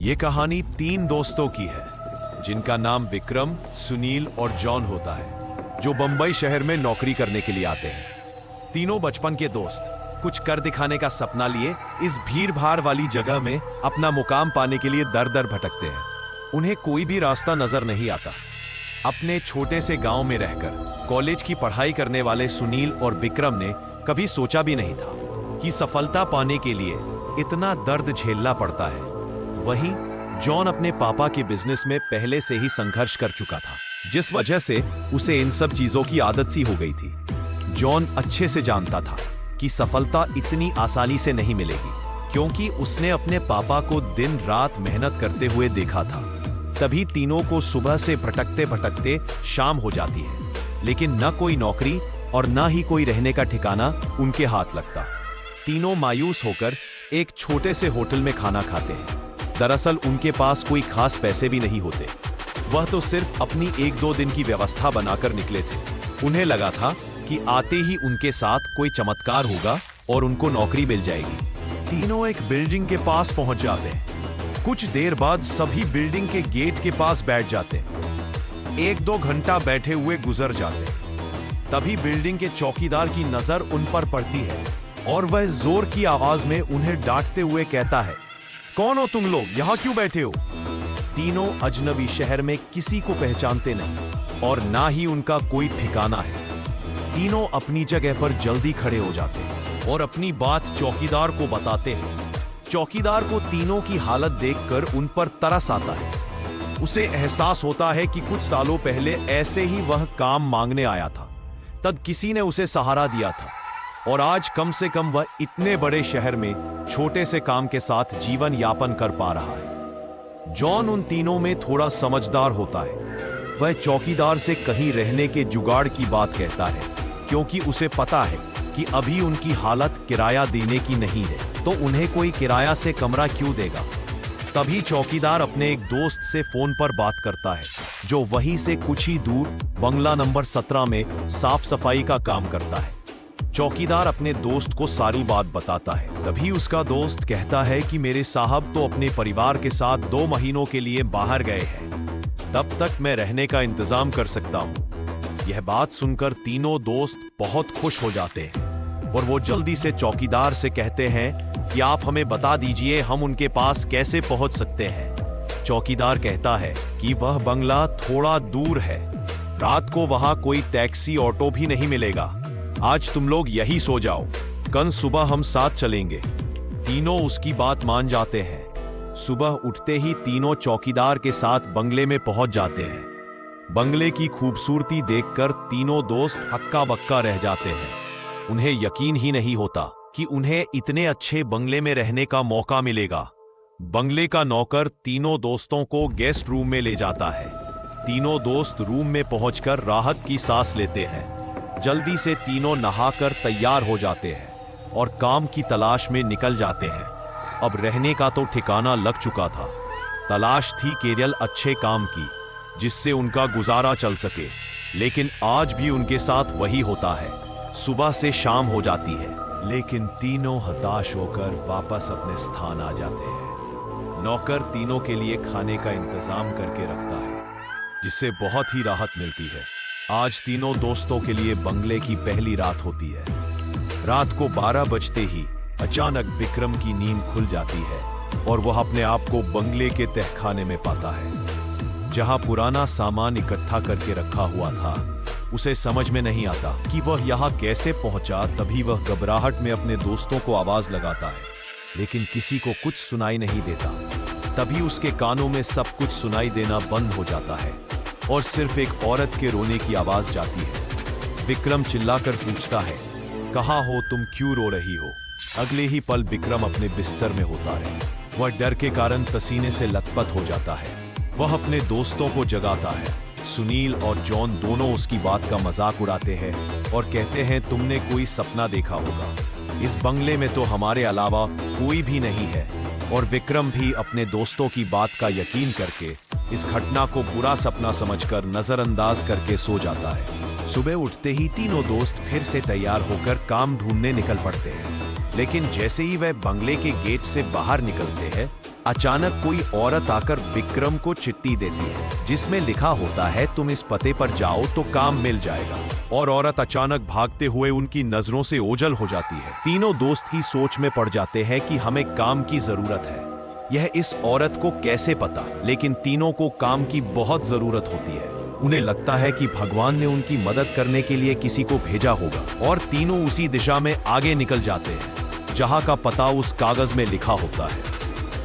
ये कहानी तीन दोस्तों की है जिनका नाम विक्रम, सुनील और जॉन होता है, जो बंबई शहर में नौकरी करने के लिए आते हैं। तीनों बचपन के दोस्त कुछ कर दिखाने का सपना लिए इस भीड़ भाड़ वाली जगह में अपना मुकाम पाने के लिए दर दर भटकते हैं। उन्हें कोई भी रास्ता नजर नहीं आता। अपने छोटे से गांव में रहकर कॉलेज की पढ़ाई करने वाले सुनील और विक्रम ने कभी सोचा भी नहीं था कि सफलता पाने के लिए इतना दर्द झेलना पड़ता है। वहीं जॉन अपने पापा के बिजनेस में पहले से ही संघर्ष कर चुका था, जिस वजह से उसे इन सब चीजों की आदत सी हो गई थी। जॉन अच्छे से जानता था कि सफलता इतनी आसानी से नहीं मिलेगी, क्योंकि उसने अपने पापा को दिन रात मेहनत करते हुए देखा था। तभी तीनों को सुबह से भटकते भटकते शाम हो जाती है, लेकिन न कोई नौकरी और न ही कोई रहने का ठिकाना उनके हाथ लगता। तीनों मायूस होकर एक छोटे से होटल में खाना खाते हैं। दरअसल उनके पास कोई खास पैसे भी नहीं होते। वह तो सिर्फ अपनी एक दो दिन की व्यवस्था बनाकर निकले थे। उन्हें लगा था कि आते ही उनके साथ कोई चमत्कार होगा और उनको नौकरी मिल जाएगी। तीनों एक बिल्डिंग के पास पहुंच जाते हैं। कुछ देर बाद सभी बिल्डिंग के गेट के पास बैठ जाते हैं। एक दो घंटा बैठे हुए गुजर जाते। तभी बिल्डिंग के चौकीदार की नजर उन पर पड़ती है और वह जोर की आवाज में उन्हें डांटते हुए कहता है, कौन हो तुम लोग, यहां क्यों बैठे हो? तीनों अजनबी शहर में किसी को पहचानते नहीं और ना ही उनका कोई ठिकाना है। तीनों अपनी जगह पर जल्दी खड़े हो जाते हैं और अपनी बात चौकीदार को बताते हैं। चौकीदार को तीनों की हालत देखकर उन पर तरस आता है। उसे एहसास होता है कि कुछ सालों पहले ऐसे ही वह काम मांगने आया था। तब किसी ने उसे सहारा दिया था और आज कम से कम वह इतने बड़े शहर में छोटे से काम के साथ जीवन यापन कर पा रहा है। जॉन उन तीनों में थोड़ा समझदार होता है। वह चौकीदार से कहीं रहने के जुगाड़ की बात कहता है, क्योंकि उसे पता है कि अभी उनकी हालत किराया देने की नहीं है, तो उन्हें कोई किराया से कमरा क्यों देगा। तभी चौकीदार अपने एक दोस्त से फोन पर बात करता है, जो वहीं से कुछ ही दूर बंगला नंबर 17 में साफ सफाई का काम करता है। चौकीदार अपने दोस्त को सारी बात बताता है। तभी उसका दोस्त कहता है कि मेरे साहब तो अपने परिवार के साथ 2 महीनों के लिए बाहर गए हैं, तब तक मैं रहने का इंतजाम कर सकता हूं। यह बात सुनकर तीनों दोस्त बहुत खुश हो जाते हैं और वो जल्दी से चौकीदार से कहते हैं कि आप हमें बता दीजिए हम उनके पास कैसे पहुंच सकते हैं। चौकीदार कहता है कि वह बंगला थोड़ा दूर है, रात को वहां कोई टैक्सी ऑटो भी नहीं मिलेगा। आज तुम लोग यही सो जाओ, कल सुबह हम साथ चलेंगे। तीनों उसकी बात मान जाते हैं। सुबह उठते ही तीनों चौकीदार के साथ बंगले में पहुंच जाते हैं। बंगले की खूबसूरती देखकर तीनों दोस्त हक्का बक्का रह जाते हैं। उन्हें यकीन ही नहीं होता कि उन्हें इतने अच्छे बंगले में रहने का मौका मिलेगा। बंगले का नौकर तीनों दोस्तों को गेस्ट रूम में ले जाता है। तीनों दोस्त रूम में पहुंचकर राहत की सांस लेते हैं। जल्दी से तीनों नहाकर तैयार हो जाते हैं और काम की तलाश में निकल जाते हैं। अब रहने का तो ठिकाना लग चुका था। तलाश थी केवल अच्छे काम की, जिससे उनका गुजारा चल सके। लेकिन आज भी उनके साथ वही होता है। सुबह से शाम हो जाती है, लेकिन तीनों हताश होकर वापस अपने स्थान आ जाते हैं। नौकर तीनों के लिए खाने का इंतजाम करके रखता है, जिससे बहुत ही राहत मिलती है। आज तीनों दोस्तों के लिए बंगले की पहली रात होती है। रात को 12 बजते ही अचानक विक्रम की नींद खुल जाती है और वह अपने आप को बंगले के तहखाने में पाता है, जहां पुराना सामान इकट्ठा करके रखा हुआ था। उसे समझ में नहीं आता कि वह यहां कैसे पहुंचा। तभी वह घबराहट में अपने दोस्तों को आवाज लगाता है, लेकिन किसी को कुछ सुनाई नहीं देता। तभी उसके कानों में सब कुछ सुनाई देना बंद हो जाता है और सिर्फ एक औरत के रोने की आवाज जाती है। विक्रम चिल्लाकर पूछता है, कहाँ हो तुम, क्यों रो रही हो? अगले ही पल विक्रम अपने बिस्तर में होता है। वह डर के कारण पसीने से लथपथ हो जाता है। वह अपने दोस्तों को जगाता है। सुनील और जॉन दोनों उसकी बात का मजाक उड़ाते हैं और कहते हैं, तुमने कोई सपना देखा होगा। इस बंगले में तो हमारे अलावा कोई भी नहीं है। और विक्रम भी अपने दोस्तों की बात का यकीन करके इस घटना को बुरा सपना समझकर नजरअंदाज करके सो जाता है। सुबह उठते ही तीनों दोस्त फिर से तैयार होकर काम ढूंढने निकल पड़ते हैं। लेकिन जैसे ही वह बंगले के गेट से बाहर निकलते हैं, अचानक कोई औरत आकर विक्रम को चिट्ठी देती है जिसमें लिखा होता है तुम इस पते पर जाओ तो काम मिल जाएगा। और औरत अचानक भागते हुए उनकी नजरों से ओझल हो जाती है। तीनों दोस्त ही सोच में पड़ जाते हैं कि हमें काम की जरूरत है। यह इस औरत को कैसे पता, लेकिन तीनों को काम की बहुत जरूरत होती है। उन्हें लगता है कि भगवान ने उनकी मदद करने के लिए किसी को भेजा होगा और तीनों उसी दिशा में आगे निकल जाते हैं जहां का पता उस कागज में लिखा होता है।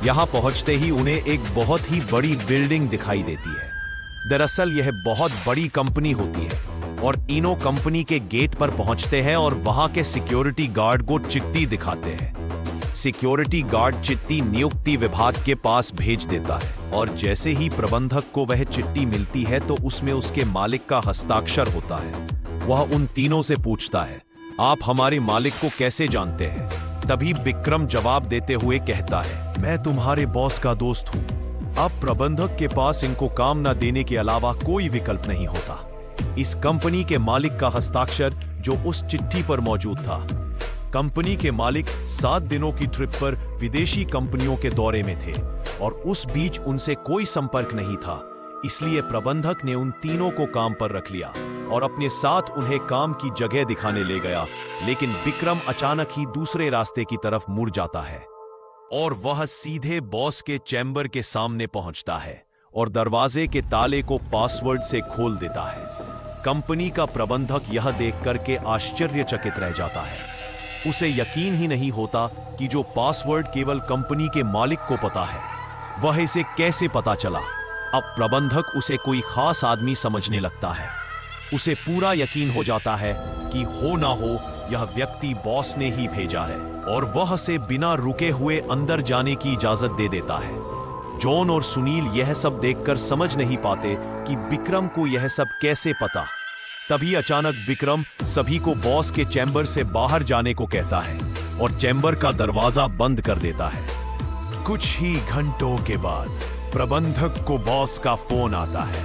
यहां पहुंचते ही उन्हें एक बहुत ही बड़ी बिल्डिंग दिखाई देती है। दरअसल यह बहुत बड़ी कंपनी होती है और तीनों कंपनी के गेट पर पहुंचते हैं और वहां के सिक्योरिटी गार्ड को चिट्ठी दिखाते हैं। सिक्योरिटी गार्ड चिट्ठी नियुक्ति विभाग के पास भेज देता है और जैसे ही प्रबंधक को वह चिट्ठी मिलती है तो उसमें उसके मालिक का हस्ताक्षर होता है। वह उन तीनों से पूछता है, आप हमारे मालिक को कैसे जानते हैं? तभी विक्रम जवाब देते हुए कहता है, मैं तुम्हारे बॉस का दोस्त हूं। अब प्रबंधक के पास इनको काम न देने के अलावा कोई विकल्प नहीं होता। इस कंपनी के मालिक का हस्ताक्षर जो उस चिट्ठी पर मौजूद था। कंपनी के मालिक 7 दिनों की ट्रिप पर विदेशी कंपनियों के दौरे में थे और उस बीच उनसे कोई संपर्क नहीं था। इसलिए प्रबंधक ने उन तीनों को काम पर रख लिया और अपने साथ उन्हें काम की जगह दिखाने ले गया। लेकिन विक्रम अचानक ही दूसरे रास्ते की तरफ मुड़ जाता है और वह सीधे बॉस के चैम्बर के सामने पहुंचता है और दरवाजे के ताले को पासवर्ड से खोल देता है। कंपनी का प्रबंधक यह देखकर के आश्चर्यचकित रह जाता है। उसे यकीन ही नहीं होता कि जो पासवर्ड केवल कंपनी के मालिक को पता है, वह इसे कैसे पता चला। अब प्रबंधक उसे कोई खास आदमी समझने लगता है। उसे पूरा यकीन हो जाता है कि हो ना हो यह व्यक्ति बॉस ने ही भेजा है और वह से बिना रुके हुए अंदर जाने की इजाजत दे देता है। जॉन और सुनील यह सब देखकर समझ नहीं पाते कि विक्रम को यह सब कैसे पता। तभी अचानक विक्रम सभी को बॉस के चैम्बर से बाहर जाने को कहता है और चैम्बर का दरवाजा बंद कर देता है। कुछ ही घंटों के बाद प्रबंधक को बॉस का फोन आता है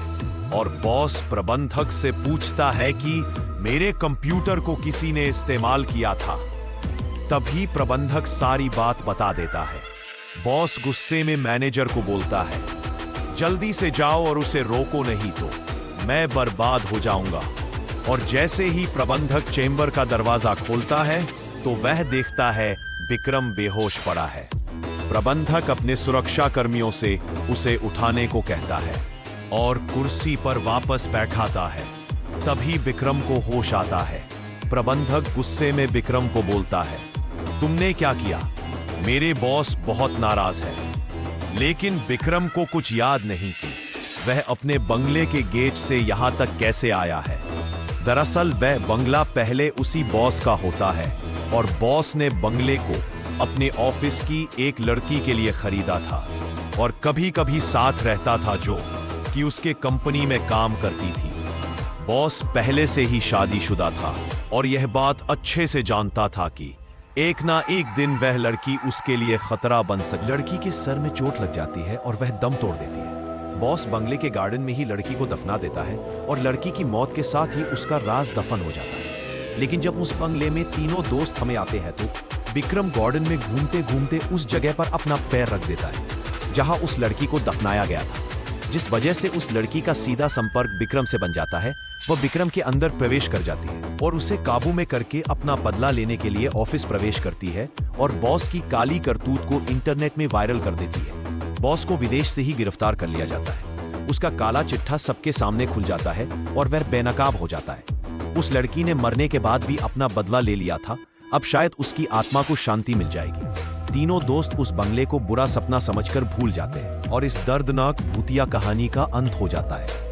और बॉस प्रबंधक से पूछता है कि मेरे कंप्यूटर को किसी ने इस्तेमाल किया था। तभी प्रबंधक सारी बात बता देता है। बॉस गुस्से में मैनेजर को बोलता है, जल्दी से जाओ और उसे रोको, नहीं तो मैं बर्बाद हो जाऊंगा। और जैसे ही प्रबंधक चैम्बर का दरवाजा खोलता है तो वह देखता है विक्रम बेहोश पड़ा है। प्रबंधक अपने सुरक्षा कर्मियों से उसे उठाने को कहता है और कुर्सी पर वापस बैठाता है। तभी विक्रम को होश आता है। प्रबंधक गुस्से में विक्रम को बोलता है, तुमने क्या किया? मेरे बॉस बहुत नाराज है। लेकिन विक्रम को कुछ याद नहीं कि वह अपने बंगले के गेट से यहां तक कैसे आया है। दरअसल वह बंगला पहले उसी बॉस का होता है और बॉस ने बंगले को अपने ऑफिस की एक लड़की के लिए खरीदा था और कभी कभी साथ रहता था जो कि उसके कंपनी में काम करती थी। बॉस पहले से ही शादीशुदा था और यह बात अच्छे से जानता था कि एक ना एक दिन वह लड़की उसके लिए खतरा बन सकती। लड़की के सर में चोट लग जाती है और वह दम तोड़ देती है। बॉस बंगले के गार्डन में ही लड़की को दफना देता है और लड़की की मौत के साथ ही उसका राज दफन हो जाता है। लेकिन जब उस बंगले में तीनों दोस्त हमें आते हैं तो विक्रम गार्डन में घूमते घूमते उस जगह पर अपना पैर रख देता है जहां उस लड़की को दफनाया गया था। जिस वजह से उस लड़की का सीधा संपर्क विक्रम से बन जाता है। वह विक्रम के अंदर प्रवेश कर जाती है और उसे काबू में करके अपना बदला लेने के लिए ऑफिस प्रवेश करती है और बॉस की काली करतूत को इंटरनेट में वायरल कर देती है। बॉस को विदेश से ही गिरफ्तार कर लिया जाता है। उसका काला चिट्ठा सबके सामने खुल जाता है और वह बेनकाब हो जाता है। उस लड़की ने मरने के बाद भी अपना बदला ले लिया था। अब शायद उसकी आत्मा को शांति मिल जाएगी। तीनों दोस्त उस बंगले को बुरा सपना समझकर भूल जाते हैं और इस दर्दनाक भूतिया कहानी का अंत हो जाता है।